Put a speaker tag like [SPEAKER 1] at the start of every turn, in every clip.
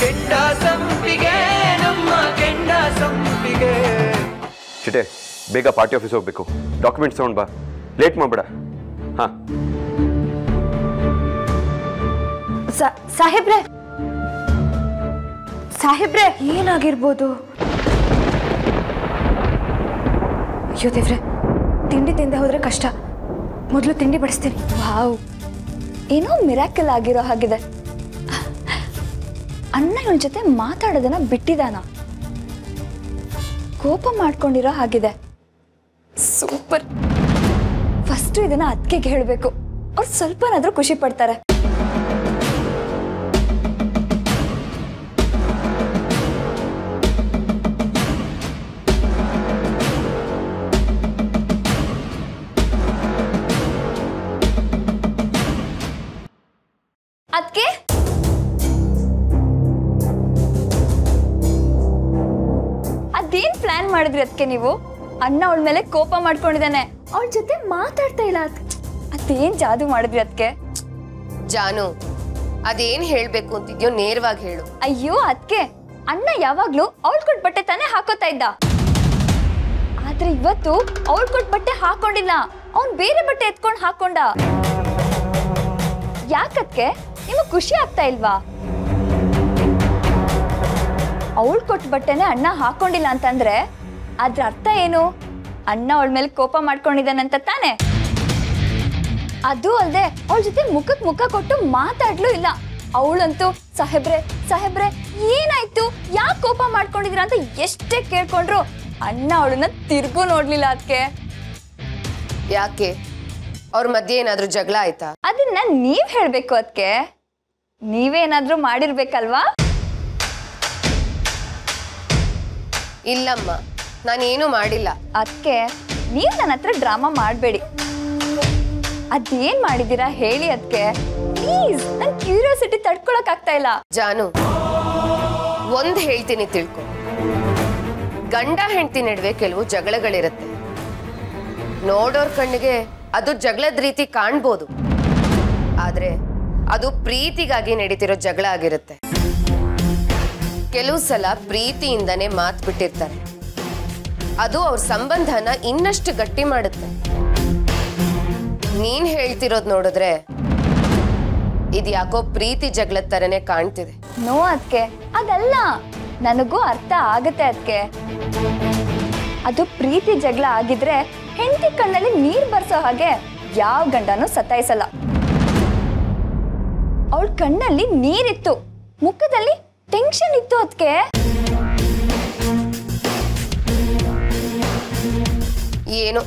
[SPEAKER 1] ಕೆಂಡ ಸಂಪಿಗೆ ನಮ್ಮ ಕೆಂಡ ಸಂಪಿಗೆ.
[SPEAKER 2] ಚಿಟೆ ಬೇಗ ಪಾರ್ಟಿ ಆಫೀಸ್ ಹೋಗ್ಬೇಕು. ಡಾಕ್ಯುಮೆಂಟ್ಸ್ ತಗೊಂಡ್ ಬಾ, ಲೇಟ್ ಮಾಡ್ಬೇಡ. ಹಾ
[SPEAKER 3] ಸಾಹೇಬ್ರೆ ಸಾಹೇಬ್ರೆ ಏನಾಗಿರ್ಬೋದು? ಅಯ್ಯೋ ದೇವ್ರೆ, ತಿಂಡಿ ತಿಂದೆ ಹೋದ್ರೆ ಕಷ್ಟ. ಮೊದಲು ತಿಂಡಿ ಬಡಿಸ್ತೀನಿ. ವಾವ್, ಏನೋ ಮಿರಾಕಲ್ ಆಗಿರೋ ಹಾಗಿದೆ. ಅಣ್ಣ ಇವನ ಜೊತೆ ಮಾತಾಡೋದನ್ನ ಬಿಟ್ಟಿದಾನ, ಕೋಪ ಮಾಡ್ಕೊಂಡಿರೋ ಹಾಗಿದೆ. ಸೂಪರ್. ಫಸ್ಟ್ ಇದನ್ನ ಅತ್ತಿಗೆಗೆ ಹೇಳಬೇಕು, ಅವ್ರು ಸ್ವಲ್ಪನಾದ್ರೂ ಖುಷಿ ಪಡ್ತಾರೆ. ಅದಕ್ಕೆ ಅದೇನ್ ಪ್ಲಾನ್ ಮಾಡಿದ್ರಿ ಅದಕ್ಕೆ ನೀವು? ಅಣ್ಣ ಅವಳ ಮೇಲೆ ಕೋಪ ಮಾಡ್ಕೊಂಡಿದ್ದಾನೆ, ಅವಳ ಜೊತೆ ಮಾತಾಡ್ತಾ ಇಲ್ಲ. ಅದೇನ್ ಜಾದು ಮಾಡಿದ್ರಿ ಅದಕ್ಕೆ?
[SPEAKER 4] ಜಾನು, ಅದೇನ್ ಹೇಳ್ಬೇಕು ಅಂತಿದ್ಯೋ ನೇರವಾಗಿ ಹೇಳು.
[SPEAKER 3] ಅಯ್ಯೋ ಅದಕ್ಕೆ, ಅಣ್ಣ ಯಾವಾಗ್ಲೂ ಅವಳು ಕೊಟ್ಟು ಬಟ್ಟೆ ತಾನೇ ಹಾಕೋತಾ ಇದ್ದ. ಆದ್ರೆ ಇವತ್ತು ಅವಳು ಕೊಟ್ಟು ಬಟ್ಟೆ ಹಾಕೊಂಡಿಲ್ಲ, ಅವ್ನ್ ಬೇರೆ ಬಟ್ಟೆ ಎತ್ಕೊಂಡು ಹಾಕೊಂಡ. ಯಾಕಕ್ಕೆ ನಿಮಗ್ ಖುಷಿ ಆಗ್ತಾ ಇಲ್ವಾ? ಅವಳು ಕೊಟ್ಟು ಬಟ್ಟೆನೆ ಅಣ್ಣ ಹಾಕೊಂಡಿಲ್ಲ ಅಂತಂದ್ರೆ ಅದ್ರ ಅರ್ಥ ಏನು? ಅಣ್ಣ ಅವಳ ಮೇಲೆ ಕೋಪ ಮಾಡ್ಕೊಂಡಿದ್ದಾನಂತ ತಾನೆ. ಅದು ಅಲ್ದೆ ಅವಳ ಜೊತೆ ಮುಖಕ್ ಮುಖ ಕೊಟ್ಟು ಮಾತಾಡ್ಲೂ ಇಲ್ಲ. ಅವಳಂತೂ ಸಾಹೇಬ್ರೆ ಸಾಹೇಬ್ರೆ ಏನಾಯ್ತು, ಯಾಕೆ ಕೋಪ ಮಾಡ್ಕೊಂಡಿದ್ರ ಅಂತ ಎಷ್ಟೇ ಕೇಳ್ಕೊಂಡ್ರು ಅಣ್ಣ ಅವಳನ್ನ ತಿರ್ಗೂ ನೋಡ್ಲಿಲ್ಲ. ಅದಕ್ಕೆ
[SPEAKER 4] ಯಾಕೆ ಅವ್ರ ಮಧ್ಯೆ ಏನಾದ್ರೂ ಜಗಳ ಆಯ್ತಾ?
[SPEAKER 3] ಅದನ್ನ ನೀವ್ ಹೇಳ್ಬೇಕು. ಅದಕ್ಕೆ ನೀವೇನಾದ್ರೂ ಮಾಡಿರ್ಬೇಕಲ್ವಾ?
[SPEAKER 4] ಇಲ್ಲಮ್ಮ, ನಾನೇನು ಮಾಡಿಲ್ಲ.
[SPEAKER 3] ಅದಕ್ಕೆ ನೀವ್ ನನ್ನ ಹತ್ರ ಡ್ರಾಮಾ ಮಾಡಬೇಡಿ. ಅದೇನ್ ಮಾಡಿದೀರಾ ಹೇಳಿ ಅದಕ್ಕೆ, ಪ್ಲೀಸ್. ನನ್ ಕ್ಯೂರಿಯಾಸಿಟಿ ತಡ್ಕೊಳಕ್ ಆಗ್ತಾ ಇಲ್ಲ.
[SPEAKER 4] ಜಾನು, ಒಂದ್ ಹೇಳ್ತೀನಿ ತಿಳ್ಕೊ. ಗಂಡ ಹೆಂಡತಿ ನಡುವೆ ಕೆಲವು ಜಗಳಗಳಿರುತ್ತೆ. ನೋಡೋರ್ ಕಣ್ಣಿಗೆ ಅದು ಜಗಳದ ರೀತಿ ಕಾಣ್ಬೋದು, ಆದ್ರೆ ಅದು ಪ್ರೀತಿಗಾಗಿ ನಡೀತಿರೋ ಜಗಳ ಆಗಿರುತ್ತೆ. ಕೆಲವು ಸಲ ಪ್ರೀತಿಯಿಂದನೇ ಮಾತು ಬಿಟ್ಟಿರ್ತಾರೆ, ಅದು ಅವ್ರ ಸಂಬಂಧನ ಇನ್ನಷ್ಟು ಗಟ್ಟಿ ಮಾಡುತ್ತೆ. ನೀನ್ ಹೇಳ್ತಿರೋದ್ ನೋಡಿದ್ರೆ ಇದ್ಯಾಕೋ ಪ್ರೀತಿ ಜಗಳದ ತರನೇ ಕಾಣ್ತಿದೆ.
[SPEAKER 3] ನೋ ಅದಕ್ಕೆ, ಅದಲ್ಲ. ನನಗೂ ಅರ್ಥ ಆಗತ್ತೆ ಅದಕ್ಕೆ. ಅದು ಪ್ರೀತಿ ಜಗಳ ಆಗಿದ್ರೆ ಹೆಂಡತಿ ಕಣ್ಣಲ್ಲಿ ನೀರ್ ಬರ್ಸೋ ಹಾಗೆ ಯಾವ ಗಂಡನೂ ಸತಾಯಿಸಲ್ಲ. ಅವಳ ಕಣ್ಣಲ್ಲಿ ನೀರಿತ್ತು, ಮುಖದಲ್ಲಿ ಟೆನ್ಷನ್ ಇತ್ತು. ಅದಕ್ಕೆ
[SPEAKER 4] ಏನು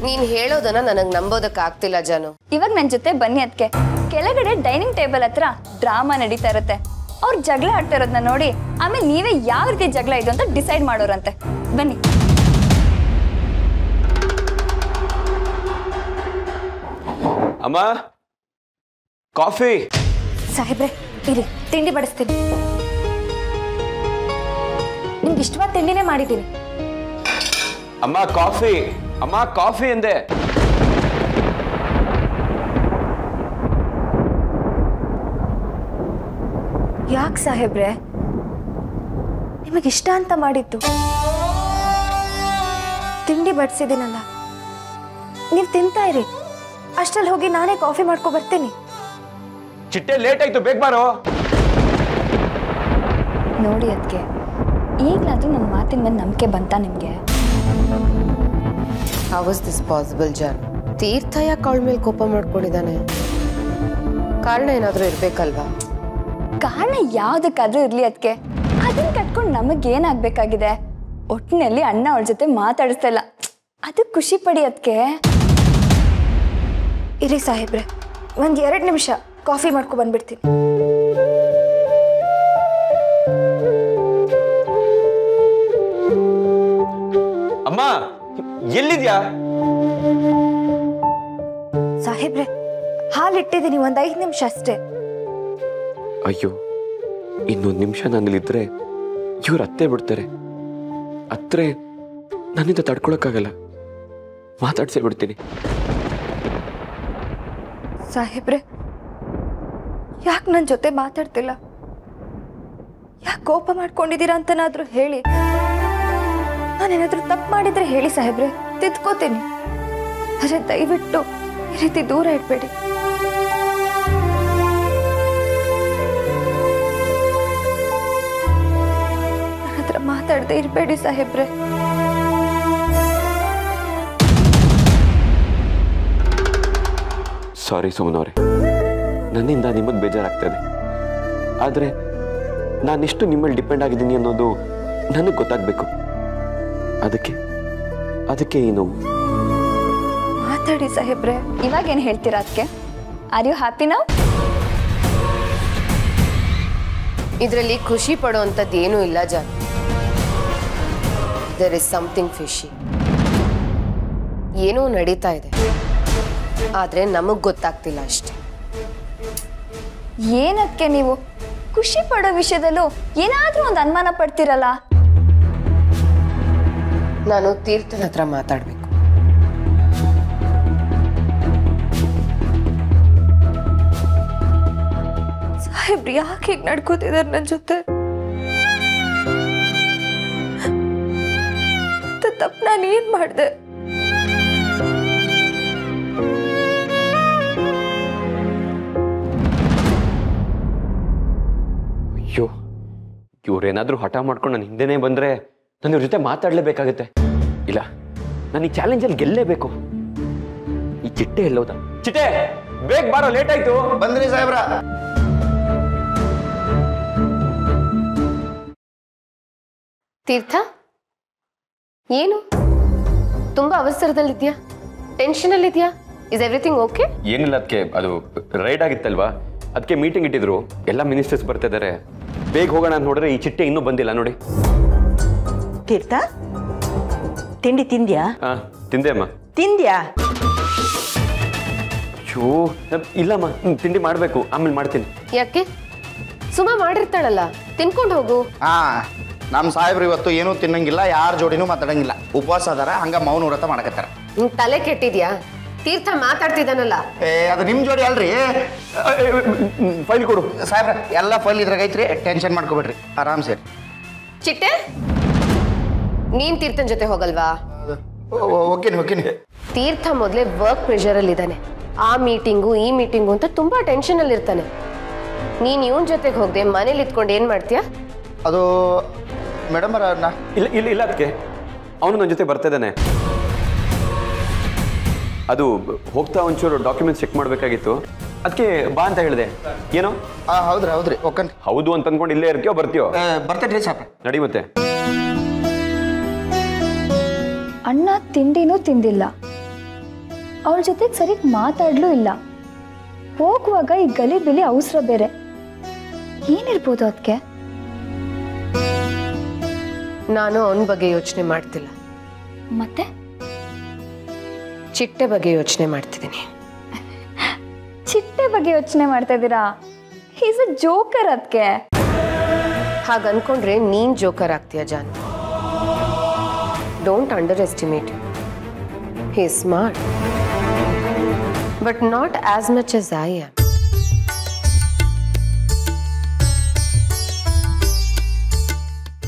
[SPEAKER 4] ನೀನ್ ಹೇಳೋದನ್ನ ನನಗ್ ನಂಬೋದಕ್ಕೆ ಆಗ್ತಿಲ್ಲ ಜಾನು.
[SPEAKER 3] ಇವಾಗ ನನ್ ಜೊತೆ ಬನ್ನಿ. ಅದಕ್ಕೆ ಕೆಳಗಡೆ ಡೈನಿಂಗ್ ಟೇಬಲ್ ಹತ್ರ ಡ್ರಾಮಾ ನಡೀತಾ ಇರುತ್ತೆ. ಅವ್ರು ಜಗಳ ಆಡ್ತಾ ಇರೋದನ್ನ ನೋಡಿ ಆಮೇಲೆ ನೀವೇ ಯಾವ ರೀತಿ ಜಗಳ ಇದು ಅಂತ ಡಿಸೈಡ್ ಮಾಡೋರಂತೆ. ಬನ್ನಿ.
[SPEAKER 2] ಅಮ್ಮ, ಕಾಫಿ.
[SPEAKER 3] ಸಾಹೇಬ್ರೆ ಇರಿ, ತಿಂಡಿ ಬಡಿಸ್ತೀನಿ. ನಿಮ್ಗೆ ಇಷ್ಟವಾದ ತಿಂಡಿನೇ ಮಾಡಿದ್ದೀನಿ.
[SPEAKER 2] ಅಮ್ಮ ಕಾಫಿ. ಅಮ್ಮ ಕಾಫಿ ಎಂದೆ.
[SPEAKER 3] ಯಾಕೆ ಸಾಹೇಬ್ರೆ, ನಿಮಗಿಷ್ಟ ಅಂತ ಮಾಡಿದ್ದು. ತಿಂಡಿ ಬಡಿಸಿದ್ದೀನಲ್ಲ, ನೀವು ತಿಂತಾ ಇರಿ. ಅಷ್ಟರಲ್ಲಿ ಹೋಗಿ ನಾನೇ ಕಾಫಿ ಮಾಡ್ಕೊ ಬರ್ತೀನಿ.
[SPEAKER 2] ಚಿಟ್ಟೆ ಲೇಟ್ ಆಯ್ತು, ಬೇಗ ಬಾರೋ.
[SPEAKER 3] ನೋಡಿ ಅದಕ್ಕೆ, ಈಗಲಾದ್ರೂ ನನ್ನ ಮಾತಿನ ಮೇಲೆ ನಂಬಿಕೆ ಬಂತಾ ನಿಮಗೆ?
[SPEAKER 4] How was this possible John? Teertha ಯಾಕೆ ಅವಳ ಮೇಲೆ ಕೋಪ ಮಾಡ್ಕೊಂಡಿದ್ದಾನೆ? ಕಾರಣ ಏನಾದ್ರೂ ಇರ್ಬೇಕಲ್ವಾ?
[SPEAKER 3] ಕಾರಣ ಯಾವ್ದಕ್ಕಾದ್ರೂ ಇರ್ಲಿ ಅದಕ್ಕೆ, ಅದನ್ನ ಕಟ್ಕೊಂಡು ನಮಗೇನಾಗಬೇಕಾಗಿದೆ? ಒಟ್ಟಿನಲ್ಲಿ ಅಣ್ಣ ಅವಳ ಜೊತೆ ಮಾತಾಡಿಸ್ತಾ ಇಲ್ಲ, ಅದಕ್ಕೆ ಖುಷಿ ಪಡಿ ಅದಕ್ಕೆ. ಇರಿ ಸಾಹೇಬ್ರೆ, ಒಂದು 2 ನಿಮಿಷ ಕಾಫಿ ಮಾಡ್ಕೊ ಬಂದ್ಬಿಡ್ತೀನಿ.
[SPEAKER 2] ಅಮ್ಮ ಎಲ್ಲಿದ್ಯಾ?
[SPEAKER 3] ಸಾಹೇಬ್ರೆ ಹಾಲಿಟ್ಟಿದ್ದೀನಿ, ಒಂದು 5 ನಿಮಿಷ ಅಷ್ಟೇ.
[SPEAKER 2] ಅಯ್ಯೋ, ಇನ್ನೊಂದು ನಿಮಿಷ ನಾನಿಲ್ಲಿದ್ರೆ ಇವ್ರು ಅತ್ತೆ ಬಿಡ್ತಾರೆ. ಅತ್ರೆ ನನ್ನಿಂದ ತಡ್ಕೊಳಕ್ಕಾಗಲ್ಲ, ಮಾತಾಡ್ಸೇ ಬಿಡ್ತೀನಿ.
[SPEAKER 3] ಸಾಹೇಬ್ರೆ ಯಾಕೆ ನನ್ನ ಜೊತೆ ಮಾತಾಡ್ತಿಲ್ಲ? ಕೋಪ ಮಾಡ್ಕೊಂಡಿದ್ದೀರಾ ಅಂತನಾದ್ರೂ ಹೇಳಿ. ನಾನೇನಾದ್ರೂ ತಪ್ಪು ಮಾಡಿದ್ರೆ ಹೇಳಿ ಸಾಹೇಬ್ರೆ, ತಿದ್ಕೋತೀನಿ. ಅರೆ ದಯವಿಟ್ಟು ಈ ರೀತಿ ದೂರ ಇಡ್ಬೇಡಿ. ನನ್ನ ಹತ್ರ ಮಾತಾಡದೆ ಇರ್ಬೇಡಿ ಸಾಹೇಬ್ರೆ.
[SPEAKER 2] ಸಾರಿ ಸುಮನ್ ಅವರೇ, ನನ್ನಿಂದ ನಿಮಗೆ ಬೇಜಾರಾಗ್ತದೆ. ಆದರೆ ನಾನೆಷ್ಟು ನಿಮ್ಮಲ್ಲಿ ಡಿಪೆಂಡ್ ಆಗಿದ್ದೀನಿ ಅನ್ನೋದು ನನಗೆ ಗೊತ್ತಾಗಬೇಕು. ಅದಕ್ಕೆ ಈ ನೋವು.
[SPEAKER 3] ಮಾತಾಡಿ ಸಾಹೇಬ್ರೆ. ಇವಾಗ ಏನು ಹೇಳ್ತೀರಾ ಅದಕ್ಕೆ? Are you happy now?
[SPEAKER 4] ಇದರಲ್ಲಿ ಖುಷಿ ಪಡುವಂಥದ್ದು ಏನೂ ಇಲ್ಲ John. There is something fishy. ಏನೋ ನಡೀತಾ ಇದೆ, ಆದರೆ ನಮಗೆ ಗೊತ್ತಾಗ್ತಿಲ್ಲ ಅಷ್ಟೆ.
[SPEAKER 3] ಏನಕ್ಕೆ ನೀವು ಖುಷಿ ಪಡೋ ವಿಷಯದಲ್ಲೂ ಏನಾದ್ರೂ ಒಂದು ಅನುಮಾನ ಪಡ್ತಿರಲ್ಲ?
[SPEAKER 4] ನಾನು ತೀರ್ಥನ ಹತ್ರ ಮಾತಾಡಬೇಕು.
[SPEAKER 3] ಸಾಹೇಬ್ರು ಯಾಕೆ ಹೀಗೆ ನಡ್ಕೋತಿದ್ದಾರೆ ನನ್ನ ಜೊತೆ? ತಪ್ಪು ನಾನು ಏನ್ ಮಾಡಿದೆ?
[SPEAKER 2] ಅಯ್ಯೋ, ಇವ್ರೇನಾದ್ರೂ ಹಠ ಮಾಡ್ಕೊಂಡು ನನ್ನ ಹಿಂದೆನೇ ಬಂದ್ರೆ ನಾನು ಇವ್ರ ಜೊತೆ ಮಾತಾಡ್ಲೇಬೇಕಾಗತ್ತೆ. ಇಲ್ಲ, ನಾನು ಈ ಚಾಲೆಂಜಲ್ಲಿ ಗೆಲ್ಲೇಬೇಕು. ಈ ಚಿಟ್ಟೆ ಎಲ್ಲೋದ? ಚಿಟ್ಟೆ ಬೇಗ ಬಾರೋ, ಲೇಟ್ ಆಯ್ತು.
[SPEAKER 5] ಬಂದ್ರಿ ಸಾಹೇಬ್ರ.
[SPEAKER 4] ತೀರ್ಥ, ಏನು ತುಂಬಾ ಅವಸರದಲ್ಲಿದ್ಯಾ? ಟೆನ್ಷನಲ್ಲಿದ್ಯಾ? Is everything okay?
[SPEAKER 2] ಏನಿಲ್ಲ, ಅದಕ್ಕೆ ಅದು ರೈಡ್ ಆಗಿತ್ತಲ್ವಾ, ಅದಕ್ಕೆ ಮೀಟಿಂಗ್ ಇಟ್ಟಿದ್ರು. ಎಲ್ಲ ಮಿನಿಸ್ಟರ್ಸ್ ಬರ್ತಾ ಇದ್ದಾರೆ. ಬೇಗ ಹೋಗೋಣ ಅಂತ ನೋಡಿದ್ರೆ ಈ ಚಿಟ್ಟೆ ಇನ್ನೂ ಬಂದಿಲ್ಲ ನೋಡಿ.
[SPEAKER 6] ತೀರ್ಥ, ತಿಂಡಿ ತಿಂದ್ಯಾ?
[SPEAKER 2] ತಿಂದೆ ಅಮ್ಮ.
[SPEAKER 6] ತಿಂದ್ಯಾ?
[SPEAKER 2] ಅಯ್ಯೋ ಇಲ್ಲಮ್ಮ, ತಿಂಡಿ ಮಾಡಬೇಕು, ಆಮೇಲೆ ಮಾಡ್ತೀನಿ.
[SPEAKER 4] ಯಾಕೆ? ಸುಮಾ ಮಾಡಿರ್ತಾಳಲ್ಲ, ತಿನ್ಕೊಂಡು ಹೋಗು.
[SPEAKER 5] ನಮ್ಮ ಸಾಹೇಬ್ರು ಇವತ್ತು ಏನೂ ತಿನ್ನಂಗಿಲ್ಲ, ಯಾರ ಜೋಡಿನೂ ಮಾತಾಡಂಗಿಲ್ಲ. ಉಪವಾಸ ಅದಾರ, ಹಂಗ ಮೌನ ವ್ರತ ಮಾಡಕತ್ತಾರ.
[SPEAKER 4] ತಲೆ ಕೆಟ್ಟಿದ್ಯಾ? ತೀರ್ಥ ಮಾತಾಡ್ತಿದ್ದಾನಲ್ಲ.
[SPEAKER 5] ಅದು ನಿಮ್ ಜೋಡಿ ಅಲ್ರಿ.
[SPEAKER 2] ಫೈಲ್ ಕೊಡು
[SPEAKER 5] ಸಾಹೇಬ್ರ. ಎಲ್ಲ ಫೈಲ್ ಇದ್ರಾಗ ಐತ್ರಿ, ಟೆನ್ಷನ್ ಮಾಡ್ಕೋಬೇಡ್ರಿ, ಆರಾಮ್ ಸೇರಿ.
[SPEAKER 4] ಚಿಟ್ಟೆ, ನೀನ್ ತೀರ್ಥನ್ ಜೊತೆ ಹೋಗಲ್ವಾ?
[SPEAKER 5] ಓಕೆನಿ.
[SPEAKER 4] ತೀರ್ಥ ಮೊದಲೇ ವರ್ಕ್ ಪ್ರೆಷರ್ ಅಲ್ಲಿ ಇದ್ದಾನೆ. ಆ ಮೀಟಿಂಗು ಈ ಮೀಟಿಂಗು ಅಂತ ತುಂಬಾ ಟೆನ್ಷನ್ ಅಲ್ಲಿ ಇರ್ತಾನೆ. ನೀನ್ ಇವನ್ ಜೊತೆಗೆ ಹೋಗದೆ ಮನೇಲಿ ಇತ್ಕೊಂಡು ಏನ್ ಮಾಡ್ತೀಯಾ?
[SPEAKER 5] ಅದು ಮೇಡಮ್
[SPEAKER 2] ಇಲ್ಲ ಅದಕ್ಕೆ ಅವನು ನನ್ನ ಜೊತೆ ಬರ್ತಾ ಇದ್ದಾನೆ. ಅದು ಹೋಗ್ತಾ ಒಂಚೂರು ಡಾಕ್ಯುಮೆಂಟ್ಸ್ ಚೆಕ್ ಮಾಡಬೇಕಾಗಿತ್ತು, ಅದಕ್ಕೆ ಬಾ ಅಂತ ಹೇಳಿದೆ. ಏನೋ?
[SPEAKER 5] ಹೌದ್ರಿ. ಓಕೆ.
[SPEAKER 2] ಹೌದು ಅಂತ ಅಂದ್ಕೊಂಡು ಇಲ್ಲೇ ಇರ್ತೀಯೋ ಬರ್ತೀಯೋ?
[SPEAKER 5] ಬರ್ತೇನೆ ಸಾಹೇಬ್ರ.
[SPEAKER 2] ನಡಿ ಮತ್ತೆ.
[SPEAKER 3] ಅಣ್ಣ ತಿಂಡಿನೂ ತಿಂದಿಲ್ಲ, ಅವಳ ಜೊತೆಗೆ ಸರಿಯಾಗಿ ಮಾತಾಡ್ಲೂ ಇಲ್ಲ. ಹೋಗುವಾಗ ಈ ಗಲಿಬಿಲಿ ಅವಸರ ಬೇರೆ. ಏನಿರ್ಬೋದು ಅದಕ್ಕೆ?
[SPEAKER 4] ನಾನು ಅವನ ಬಗ್ಗೆ ಯೋಚನೆ ಮಾಡ್ತಿಲ್ಲ,
[SPEAKER 3] ಮತ್ತೆ
[SPEAKER 4] ಚಿಟ್ಟೆ ಬಗ್ಗೆ ಯೋಚನೆ ಮಾಡ್ತಿದ್ದೀನಿ.
[SPEAKER 3] ಚಿಟ್ಟೆ ಬಗ್ಗೆ ಯೋಚನೆ ಮಾಡ್ತಾ ಇದ್ದೀರಾ? Is a joker. ಅದಕ್ಕೆ
[SPEAKER 4] ಹಾಗೆ ಅನ್ಕೊಂಡ್ರೆ ನೀನ್ ಜೋಕರ್ ಆಗ್ತೀಯ John. Don't underestimate you. He is smart, but not as much as I am.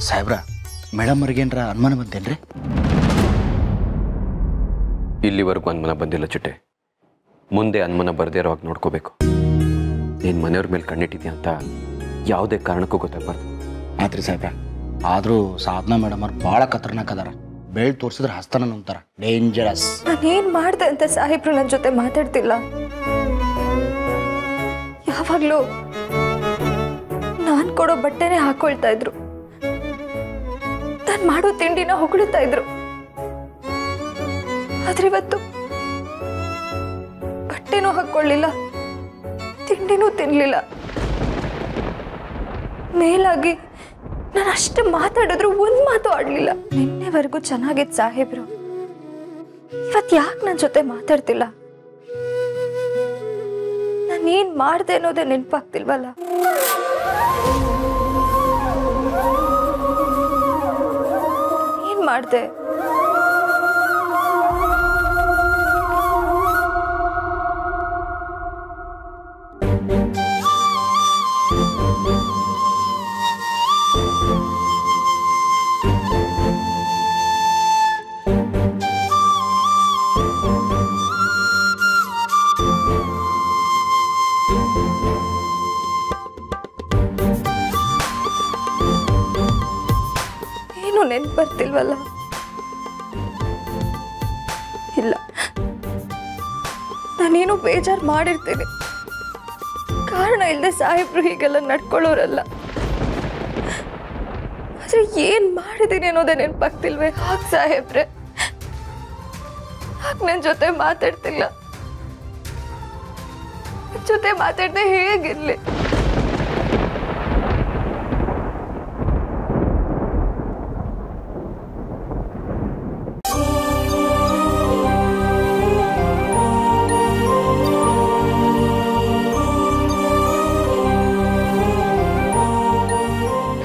[SPEAKER 5] ಸಾಹೇಬ್ರ, ಮೇಡಮ್ ಅವ್ರಿಗೇನ್ರ ಅನುಮಾನ ಬಂತೇನ್ರಿ?
[SPEAKER 2] ಇಲ್ಲಿವರೆಗೂ ಅನುಮಾನ ಬಂದಿಲ್ಲ ಚಿಟ್ಟೆ. ಮುಂದೆ ಅನುಮಾನ ಬರದೇ ಇರೋ ಹಾಗೆ ನೋಡ್ಕೋಬೇಕು. ನೀನು ಮನೆಯವ್ರ ಮೇಲೆ ಕಣ್ಣಿಟ್ಟಿದ್ಯಾ ಅಂತ ಯಾವುದೇ ಕಾರಣಕ್ಕೂ ಗೊತ್ತಾಗಬಾರ್ದು.
[SPEAKER 5] ಆತ್ರಿ ಸಾಹೇಬ್ರ, ಆದರೂ ಸಾಧನಾ ಮೇಡಮ್ ಅವ್ರು ಭಾಳ ಖತರ್ನಾಕ್ ಅದಾರ. ಬೆಳ್ ತೋರಿಸಿದ್ರೆ ಹಸ್ತನ ನಂಬ್ತಾರ, ಡೇಂಜರಸ್.
[SPEAKER 3] ನಾನೇನ್ ಮಾಡ್ದೆ ಅಂತ ಸಾಹೇಬ್ರು ನನ್ನ ಜೊತೆ ಮಾತಾಡ್ತಿಲ್ಲ. ಯಾವಾಗ್ಲೂ ನಾನ್ ಕೊಡೋ ಬಟ್ಟೆನೆ ಹಾಕೊಳ್ತಾ ಇದ್ರು, ನಾನ್ ಮಾಡೋ ತಿಂಡಿನ ಹೊಗಳುತ್ತಾ ಇದ್ರು. ಆದ್ರೆ ಇವತ್ತು ಬಟ್ಟೆನೂ ಹಾಕೊಳ್ಳಿಲ್ಲ, ತಿಂಡಿನೂ ತಿನ್ಲಿಲ್ಲ. ಮೇಲಾಗಿ ನಾನು ಅಷ್ಟೇ ಮಾತಾಡಿದ್ರು ಒಂದ್ ಮಾತು ಆಡ್ಲಿಲ್ಲ. ನಿನ್ನೆವರೆಗೂ ಚೆನ್ನಾಗಿತ್ತು ಸಾಹೇಬ್ರು, ಇವತ್ ಯಾಕೆ ನನ್ನ ಜೊತೆ ಮಾತಾಡ್ತಿಲ್ಲ? ನಾನೇನ್ ಮಾಡ್ದೆ ಅನ್ನೋದೇ ನೆನಪಾಗ್ತಿಲ್ವಲ್ಲ. ಏನ್ ಮಾಡ್ದೆ? ಏನು ನೆನ್ಪು ಬರ್ತಿಲ್ವಲ್ಲ? ಇಲ್ಲ, ನಾನೇನು ಬೇಜಾರು ಮಾಡಿರ್ತೀನಿ. ಕಾರಣ ಇಲ್ಲದೆ ಸಾಹೇಬ್ರು ಹೀಗೆಲ್ಲ ನಡ್ಕೊಳ್ಳೋರಲ್ಲ. ಆದ್ರೆ ಏನ್ ಮಾಡಿದೀನಿ ಅನ್ನೋದೇ ನೆನ್ಪಾಗ್ತಿಲ್ವೇ? ಹಾಗೆ ಸಾಹೇಬ್ರೆ, ಹಾಗೆ ನನ್ನ ಜೊತೆ ಮಾತಾಡ್ತಿಲ್ಲ. ಜೊತೆ ಮಾತಾಡದೆ ಹೇಗಿರ್ಲಿ?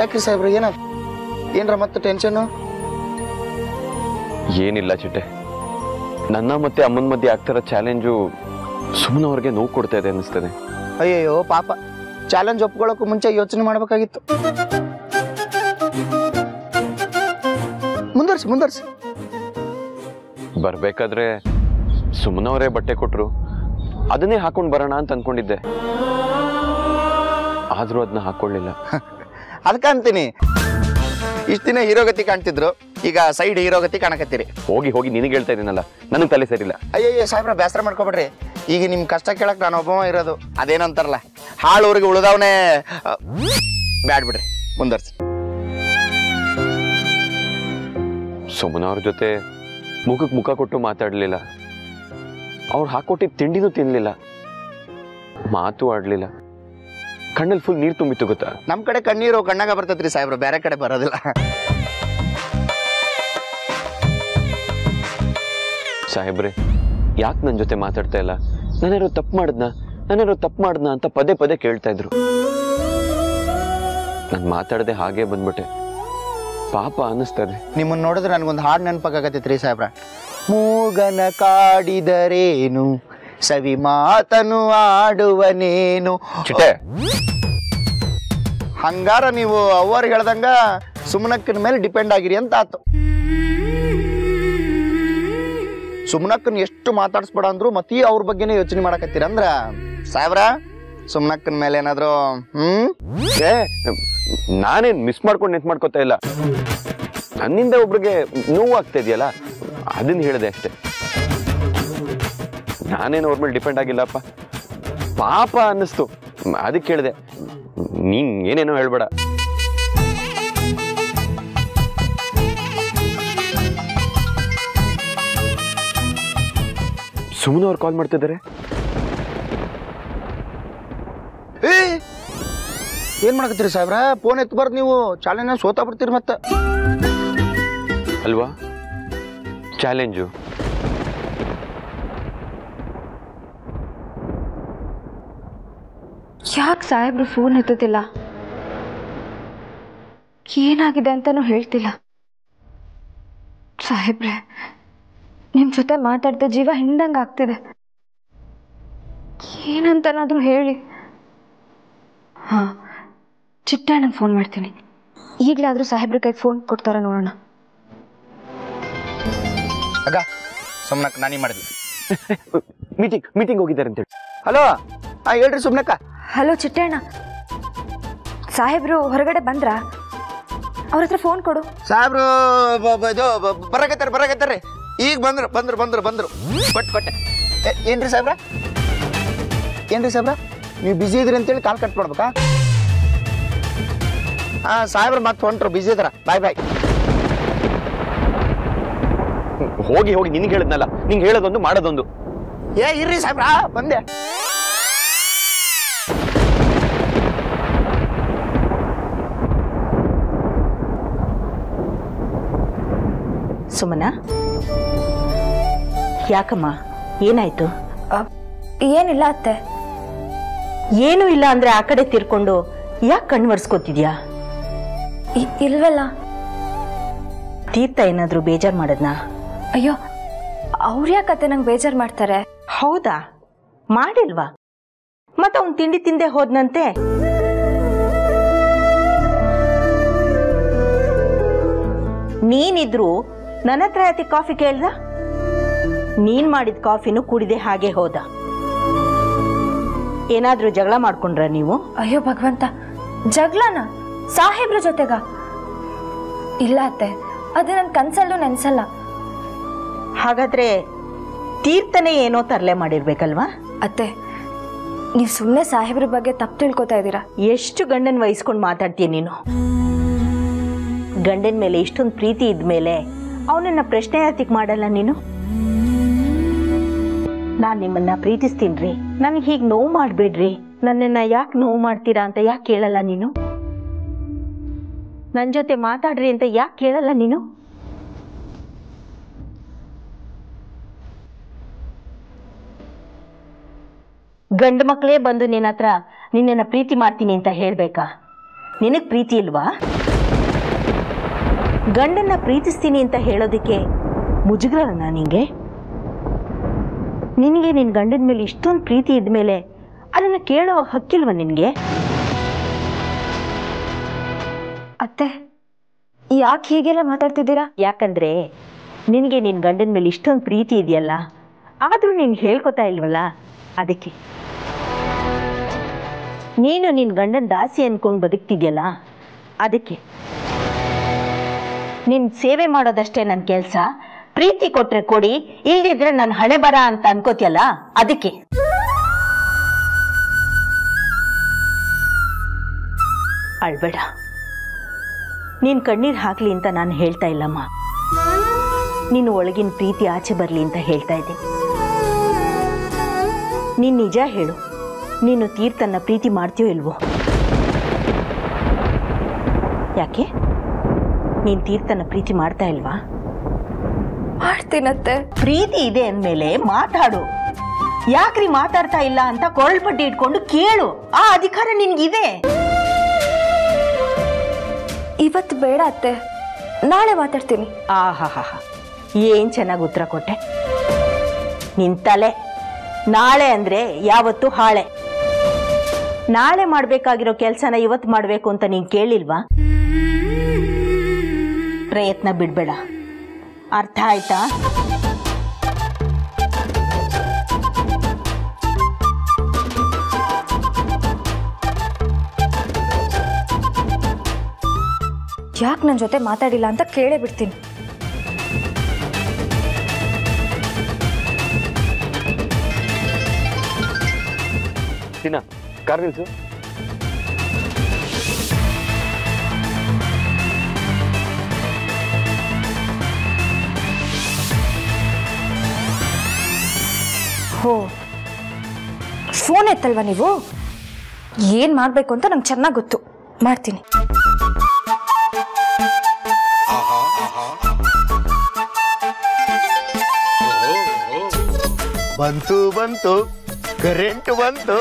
[SPEAKER 5] ಯಾಕ್ರಿ ಸಾಹೇಬ್ರು ಏನ್ರ ಮತ್ತೆ ಟೆನ್ಷನ್ನು?
[SPEAKER 2] ಏನಿಲ್ಲ ಚಿಟ್ಟೆ, ನನ್ನ ಮತ್ತೆ ಅಮ್ಮನ ಮಧ್ಯೆ ಆಗ್ತಿರೋ ಚಾಲೆಂಜು ಸುಮ್ಮನೆ ಅವ್ರಿಗೆ ನೋವು ಕೊಡ್ತಾ ಇದೆ ಅನ್ನಿಸ್ತದೆ.
[SPEAKER 5] ಅಯ್ಯಯ್ಯೋ ಪಾಪ, ಚಾಲೆಂಜ್ ಒಪ್ಕೊಳ್ಳೋಕ್ಕೂ ಮುಂಚೆ ಯೋಚನೆ ಮಾಡ್ಬೇಕಾಗಿತ್ತು. ಮುಂದುವರ್ಸಿ.
[SPEAKER 2] ಬರ್ಬೇಕಾದ್ರೆ ಸುಮ್ಮನವರೇ ಬಟ್ಟೆ ಕೊಟ್ರು, ಅದನ್ನೇ ಹಾಕೊಂಡು ಬರೋಣ ಅಂತ ಅನ್ಕೊಂಡಿದ್ದೆ. ಆದ್ರೂ ಅದನ್ನ ಹಾಕೊಳ್ಳಿಲ್ಲ.
[SPEAKER 5] ಅದಕ್ಕೆ ಅಂತೀನಿ, ಇಷ್ಟ ದಿನ ಹೀರೋಗತಿ ಕಾಣ್ತಿದ್ರು, ಈಗ ಸೈಡ್ ಹೀರೋಗತಿ ಕಾಣಕತ್ತೀರಿ.
[SPEAKER 2] ಹೋಗಿ ನಿನಗೆ ಹೇಳ್ತಾ ಇದೀನಲ್ಲ, ನನಗೆ ತಲೆ ಸರಿಲ್ಲ.
[SPEAKER 5] ಅಯ್ಯಯ್ಯ ಸಾಹೇಬ್ರ, ಬೇಸರ ಮಾಡ್ಕೊಬೇಡ್ರಿ. ಈಗ ನಿಮ್ ಕಷ್ಟ ಕೇಳಕ್ ನಾನು ಒಬ್ಬ ಇರೋದು. ಅದೇನಂತಾರಲ್ಲ, ಹಾಳೂರಿಗೆ ಉಳಿದವನೇ ಬ್ಯಾಡ್ ಬಿಡ್ರಿ. ಮುಂದರ್ಸಿ.
[SPEAKER 2] ಸುಮ್ಮನವ್ರ ಜೊತೆ ಮುಖಕ್ಕೆ ಮುಖ ಕೊಟ್ಟು ಮಾತಾಡ್ಲಿಲ್ಲ. ಅವ್ರು ಹಾಕೊಟ್ಟಿದ್ ತಿಂಡಿನೂ ತಿನ್ಲಿಲ್ಲ, ಮಾತು ಆಡ್ಲಿಲ್ಲ. ಕಣ್ಣಲ್ಲಿ ಫುಲ್ ನೀರು ತುಂಬಿತ್ತು ಗೊತ್ತಾ?
[SPEAKER 5] ನಮ್ ಕಡೆ ಕಣ್ಣೀರು ಕಣ್ಣಾಗ ಬರ್ತೈತ್ರಿ ಸಾಹೇಬ್ರ, ಬೇರೆ ಕಡೆ ಬರೋದಿಲ್ಲ.
[SPEAKER 2] ಸಾಹೇಬ್ರೆ, ಯಾಕೆ ನನ್ನ ಜೊತೆ ಮಾತಾಡ್ತಾ ಇಲ್ಲ? ನಾನೇನೋ ತಪ್ಪು ಮಾಡ್ದನ ಅಂತ ಪದೇ ಪದೇ ಕೇಳ್ತಾ ಇದ್ರು. ನಾನು ಮಾತಾಡದೆ ಹಾಗೆ ಬಂದ್ಬಿಟ್ಟೆ. ಪಾಪ ಅನ್ನಿಸ್ತದೆ.
[SPEAKER 5] ನಿಮ್ಮನ್ನ ನೋಡಿದ್ರೆ ನನ್ಗೊಂದು ಹಾಡು ನೆನಪಾಗತ್ತೈತ್ರಿ ಸಾಹೇಬ್ರ. ಮೂಗನ ಕಾಡಿದರೇನು, ಸವಿ ಮಾತನು ಆಡುವನೇನು.
[SPEAKER 2] ಚಿಟ್ಟೆ,
[SPEAKER 5] ಹಂಗಾರ ನೀವು ಅವ್ರು ಹೇಳ್ದಂಗ ಸುಮನಕ್ಕನ ಮೇಲೆ ಡಿಪೆಂಡ್ ಆಗಿರಿ ಅಂತ ಆತು. ಸುಮನಕ್ಕನ್ ಎಷ್ಟು ಮಾತಾಡ್ಸ್ಬೇಡ ಅಂದ್ರು ಮತ್ತೆ ಅವ್ರ ಬಗ್ಗೆನೇ ಯೋಚನೆ ಮಾಡಕತ್ತೀರ ಅಂದ್ರ ಸಾಹೇಬ್ರ, ಸುಮನಕ್ಕನ ಮೇಲೆ ಏನಾದ್ರು
[SPEAKER 2] ನಾನೇನ್ ಮಿಸ್ ಮಾಡ್ಕೊಂಡು ನೆನ್ಪು ಮಾಡ್ಕೋತಾ ಇಲ್ಲ. ನನ್ನಿಂದ ಒಬ್ರಿಗೆ ನೋವು ಆಗ್ತಾ ಇದೆಯಲ್ಲ, ಅದನ್ನ ಹೇಳಿದೆ ಅಷ್ಟೇ. ನಾನೇನು ಅವ್ರ ಮೇಲೆ ಡಿಪೆಂಡ್ ಆಗಿಲ್ಲಪ್ಪ. ಪಾಪ ಅನ್ನಿಸ್ತು, ಅದಕ್ಕೆ ಹೇಳಿದೆ. ನೀನ್ ಏನೇನೋ ಹೇಳ್ಬೇಡ. ಸುಮ್ಮನೆ ಅವ್ರು ಕಾಲ್ ಮಾಡ್ತಿದ್ದಾರೆ.
[SPEAKER 5] ಏನ್ ಮಾಡಕತ್ತೀರಿ ಸಾಹೇಬ್ರ? ಫೋನ್ ಎತ್ತಬಾರ್ದು ನೀವು, ಚಾಲೆಂಜ್ ಸೋತಾ ಬಿಡ್ತೀರಿ ಮತ್ತೆ.
[SPEAKER 2] ಅಲ್ವಾ ಚಾಲೆಂಜು?
[SPEAKER 3] ಯಾಕೆ ಸಾಹೇಬ್ರು ಫೋನ್ ಎತ್ತುತ್ತಿಲ್ಲ? ಏನಾಗಿದೆ ಅಂತಾನೂ ಹೇಳ್ತಿಲ್ಲ. ಸಾಹೇಬ್ರೆ, ನಿಮ್ಮ ಜೊತೆ ಮಾತಾಡ್ತಾ ಜೀವ ಹಿಂದಂಗೆ ಆಗ್ತಿದೆ. ಏನಂತನಾದ್ರೂ ಹೇಳಿ. ಹಾಂ, ಚಿಟ್ಟಣ್ಣಂಗೆ ಫೋನ್ ಮಾಡ್ತೀನಿ. ಈಗಲಾದರೂ ಸಾಹೇಬ್ರ ಕೈಗೆ ಫೋನ್ ಕೊಡ್ತಾರ ನೋಡೋಣ.
[SPEAKER 5] ಆಗ ಸುಮ್ನಕ್ಕ ನಾನಿ ಮಾಡಿದ್ವಿ.
[SPEAKER 2] ಮೀಟಿಂಗ್ ಹೋಗಿದ್ದಾರೆ ಅಂತೇಳಿ.
[SPEAKER 5] ಹಲೋ, ಹೇಳ್ರಿ ಸುಮ್ನಕ್ಕ.
[SPEAKER 3] ಹಲೋ ಚಿಟ್ಟಣ್ಣ, ಸಾಹೇಬ್ರು ಹೊರಗಡೆ ಬಂದ್ರಾ? ಅವ್ರ ಹತ್ರ ಫೋನ್ ಕೊಡು.
[SPEAKER 5] ಸಾಹೇಬ್ರು ಬರಕತ್ತಾರ್ರಿ. ಈಗ ಬಂದ್ರು. ಕೊಟ್ಟೆ. ಏನ್ರಿ ಸಾಹೇಬ್ರ? ನೀವು ಬಿಜಿ ಇದ್ರಿ ಅಂತೇಳಿ ಕಾಲ್ ಕಟ್ ಮಾಡ್ಬೇಕಾ? ಸಾಹೇಬ್ರ ಮತ್ತೆ ಹೊಂಟ್ರು, ಬಿಜಿ ಇದಾರ. ಬಾಯ್.
[SPEAKER 2] ಹೋಗಿ ನಿನ್ಗೆ ಹೇಳಿದ್ನಲ್ಲ, ನಿಂಗೆ ಹೇಳೋದೊಂದು ಮಾಡೋದೊಂದು.
[SPEAKER 5] ಇರ್ರಿ ಸಾಹೇಬ್ರ, ಬಂದೆ.
[SPEAKER 6] ಸುಮನ, ಯಾಕಮ್ಮ, ಏನಾಯ್ತು?
[SPEAKER 3] ಏನಿಲ್ಲ ಅತ್ತೆ.
[SPEAKER 6] ಏನೂ ಇಲ್ಲ ಅಂದ್ರೆ ಆ ಕಡೆ ತಿರ್ಕೊಂಡು ಯಾಕೆ ಕಣ್ಣು ಒರೆಸ್ಕೋತಿದ್ಯಾ?
[SPEAKER 3] ಇಲ್ವಲ್ಲ.
[SPEAKER 6] ತೀರ್ಥ ಏನಾದ್ರೂ ಬೇಜಾರು ಮಾಡದ್ನಾ?
[SPEAKER 3] ಅಯ್ಯೋ, ಅವ್ರು ಯಾಕತ್ತೆ ನಂಗೆ ಬೇಜಾರು ಮಾಡ್ತಾರೆ?
[SPEAKER 6] ಹೌದಾ, ಮಾಡಿಲ್ವಾ? ಮತ್ತೆ ಅವ್ನು ತಿಂಡಿ ತಿಂದೆ ಹೋದ್ನಂತೆ. ನೀನಿದ್ರು ನನ್ನ ಹತ್ರ ಯಾಕೆ ಕಾಫಿ ಕೇಳ್ದ? ನೀನ್ ಮಾಡಿದ ಕಾಫಿನೂ ಕುಡಿದೆ ಹಾಗೆ ಹೋದ. ಏನಾದ್ರೂ ಜಗಳ ಮಾಡ್ಕೊಂಡ್ರ ನೀವು?
[SPEAKER 3] ಅಯ್ಯೋ ಭಗವಂತ, ಜಗಳನ ಸಾಹೇಬ್ರ ಜೊತೆಗ? ಇಲ್ಲ ಅತ್ತೆ, ಅದು ನನ್ನ ಕನ್ಸಲ್ಲೂ ನೆನ್ಸಲ್ಲ.
[SPEAKER 6] ಹಾಗಾದ್ರೆ ತೀರ್ಥನೇ ಏನೋ ತರಲೆ ಮಾಡಿರ್ಬೇಕಲ್ವಾ?
[SPEAKER 3] ಅತ್ತೆ, ನೀವು ಸುಮ್ಮನೆ ಸಾಹೇಬ್ರ ಬಗ್ಗೆ ತಪ್ಪು ತಿಳ್ಕೊತಾ ಇದ್ದೀರಾ.
[SPEAKER 6] ಎಷ್ಟು ಗಂಡನ ವಹಿಸ್ಕೊಂಡು ಮಾತಾಡ್ತೀಯ ನೀನು? ಗಂಡನ ಮೇಲೆ ಇಷ್ಟೊಂದು ಪ್ರೀತಿ ಇದ್ಮೇಲೆ ಅವನನ್ನ ಪ್ರಶ್ನೆ ಯಾತಿಗೆ ಮಾಡಲ್ಲ ನೀನು? ನಾನು ನಿಮ್ಮನ್ನ ಪ್ರೀತಿಸ್ತೀನಿ, ನನಗೆ ಹೀಗೆ ನೋವು ಮಾಡಬೇಡ್ರಿ, ನನ್ನನ್ನ ಯಾಕೆ ನೋವು ಮಾಡ್ತೀರಾ ಅಂತ ಯಾಕೆ ಕೇಳಲ್ಲ ನೀನು? ನನ್ನ ಜೊತೆ ಮಾತಾಡ್ರಿ ಅಂತ ಯಾಕೆ ಕೇಳಲ್ಲ ನೀನು? ಗಂಡು ಮಕ್ಕಳೇ ಬಂದು ನಿನ್ನ ಹತ್ರ ನಿನ್ನನ್ನು ಪ್ರೀತಿ ಮಾಡ್ತೀನಿ ಅಂತ ಹೇಳ್ಬೇಕಾ? ನಿನಗೆ ಪ್ರೀತಿ ಇಲ್ವಾ? ಗಂಡನ್ನ ಪ್ರೀತಿಸ್ತೀನಿ ಅಂತ ಹೇಳೋದಕ್ಕೆ ಮುಜುಗರನ ನಿಂಗೆ? ನಿನಗೆ ನಿನ್ನ ಗಂಡನ ಮೇಲೆ ಇಷ್ಟೊಂದು ಪ್ರೀತಿ ಇದ್ಮೇಲೆ ಅದನ್ನು ಕೇಳೋ ಹಕ್ಕಿಲ್ವ ನಿನಗೆ?
[SPEAKER 3] ಅತ್ತೆ, ಯಾಕೆ ಹೀಗೆಲ್ಲ ಮಾತಾಡ್ತಿದ್ದೀರಾ?
[SPEAKER 6] ಯಾಕಂದ್ರೆ ನಿನಗೆ ನಿನ್ನ ಗಂಡನ ಮೇಲೆ ಇಷ್ಟೊಂದು ಪ್ರೀತಿ ಇದೆಯಲ್ಲ, ಆದರೂ ನೀನು ಹೇಳ್ಕೊತಾ ಇಲ್ವಲ್ಲ, ಅದಕ್ಕೆ. ನೀನು ನಿನ್ನ ಗಂಡನ ದಾಸಿ ಅನ್ಕೊಂಡು ಬದುಕ್ತಿದ್ಯಲ್ಲ, ಅದಕ್ಕೆ. ನಿನ್ನ ಸೇವೆ ಮಾಡೋದಷ್ಟೇ ನನ್ನ ಕೆಲಸ, ಪ್ರೀತಿ ಕೊಟ್ರೆ ಕೊಡಿ, ಇಲ್ದಿದ್ರೆ ನನ್ನ ಹಣೆ ಬರ ಅಂತ ಅನ್ಕೋತಿಯಲ್ಲ, ಅದಕ್ಕೆ. ಅಳ್ಬೇಡ, ನೀನು ಕಣ್ಣೀರು ಹಾಕ್ಲಿ ಅಂತ ನಾನು ಹೇಳ್ತಾ ಇಲ್ಲಮ್ಮ, ನೀನು ಒಳಗಿನ ಪ್ರೀತಿ ಆಚೆ ಬರಲಿ ಅಂತ ಹೇಳ್ತಾ ಇದ್ದೀನಿ. ನೀನು ನಿಜ ಹೇಳು, ನೀನು ತೀರ್ಥನ್ನ ಪ್ರೀತಿ ಮಾಡ್ತೀಯೋ ಇಲ್ವೋ? ಯಾಕೆ ನೀನು ತೀರ್ಥನ ಪ್ರೀತಿ ಮಾಡ್ತಾ ಇಲ್ವಾ?
[SPEAKER 3] ಮಾಡ್ತೀನತ್ತೆ.
[SPEAKER 6] ಪ್ರೀತಿ ಇದೆ ಅಂದಮೇಲೆ ಮಾತಾಡು. ಯಾಕ್ರಿ ಮಾತಾಡ್ತಾ ಇಲ್ಲ ಅಂತ ಕೊರಳ್ಪಟ್ಟಿ ಇಟ್ಕೊಂಡು ಕೇಳು, ಆ ಅಧಿಕಾರ ನಿನ್ಗಿದೆ.
[SPEAKER 3] ಇವತ್ತು ಬೇಡ ಅತ್ತೆ, ನಾಳೆ ಮಾತಾಡ್ತೀನಿ.
[SPEAKER 6] ಆಹಾ, ಏನ್ ಚೆನ್ನಾಗಿ ಉತ್ತರ ಕೊಟ್ಟೆ. ನಿನ್ ತಲೆ ನಾಳೆ ಅಂದ್ರೆ ಯಾವತ್ತು ಹಾಳೆ. ನಾಳೆ ಮಾಡ್ಬೇಕಾಗಿರೋ ಕೆಲ್ಸನ ಇವತ್ತು ಮಾಡ್ಬೇಕು ಅಂತ ನೀನ್ ಕೇಳಿಲ್ವಾ? ಪ್ರಯತ್ನ ಬಿಡ್ಬೇಡ, ಅರ್ಥ ಆಯ್ತಾ?
[SPEAKER 3] ಯಾಕೆ ನನ್ನ ಜೊತೆ ಮಾತಾಡಿಲ್ಲ ಅಂತ ಕೇಳೇ ಬಿಡ್ತೀನಿ.
[SPEAKER 2] ಟೀನಾ, ಕಾರ್ ನಿಲ್ಸು.
[SPEAKER 3] ಹೋ, ಫೋನ್ ಎತ್ತಲ್ವಾ ನೀವು? ಏನು ಮಾಡಬೇಕು ಅಂತ ನಂಗೆ ಚೆನ್ನಾಗಿ ಗೊತ್ತು, ಮಾಡ್ತೀನಿ.
[SPEAKER 5] ಬಂತು ಬಂತು, ಕರೆಂಟ್ ಬಂತು.